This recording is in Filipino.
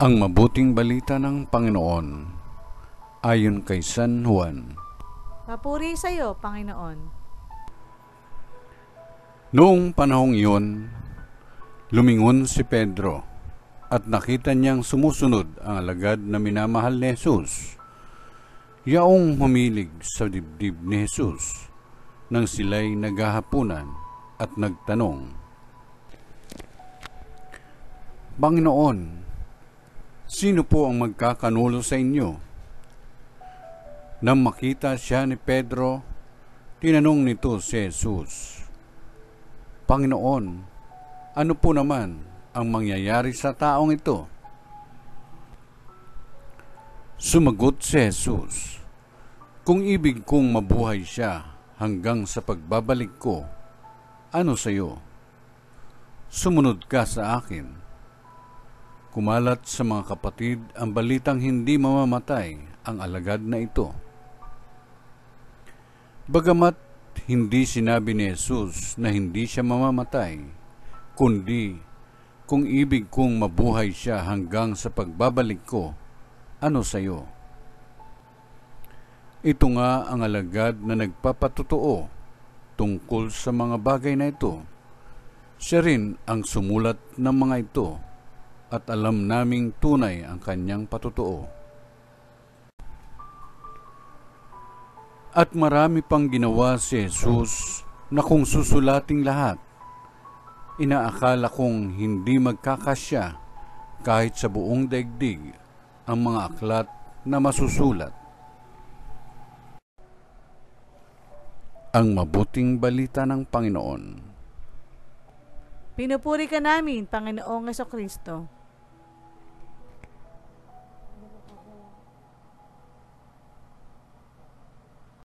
Ang mabuting balita ng Panginoon ayon kay San Juan. Papuri sa iyo, Panginoon. Noong panahong iyon, lumingon si Pedro at nakita niyang sumusunod ang alagad na minamahal ni Jesus. Yaong humilig sa dibdib ni Jesus nang sila'y naghahapunan at nagtanong, Panginoon, sino po ang magkakanulo sa inyo? Nang makita siya ni Pedro, tinanong nito si Jesus, Panginoon, ano po naman ang mangyayari sa taong ito? Sumagot si Jesus, kung ibig kong mabuhay siya hanggang sa pagbabalik ko, ano sa iyo? Sumunod ka sa akin. Kumalat sa mga kapatid ang balitang hindi mamamatay ang alagad na ito. Bagamat hindi sinabi ni Jesus na hindi siya mamamatay, kundi kung ibig kong mabuhay siya hanggang sa pagbabalik ko, ano sa iyo? Ito nga ang alagad na nagpapatotoo tungkol sa mga bagay na ito. Siya rin ang sumulat ng mga ito at alam naming tunay ang kanyang patotoo. At marami pang ginawa si Jesus na kung susulating lahat, inaakala kong hindi magkakasya kahit sa buong daigdig ang mga aklat na masusulat. Ang mabuting balita ng Panginoon. Pinupuri ka namin, Panginoong Hesukristo.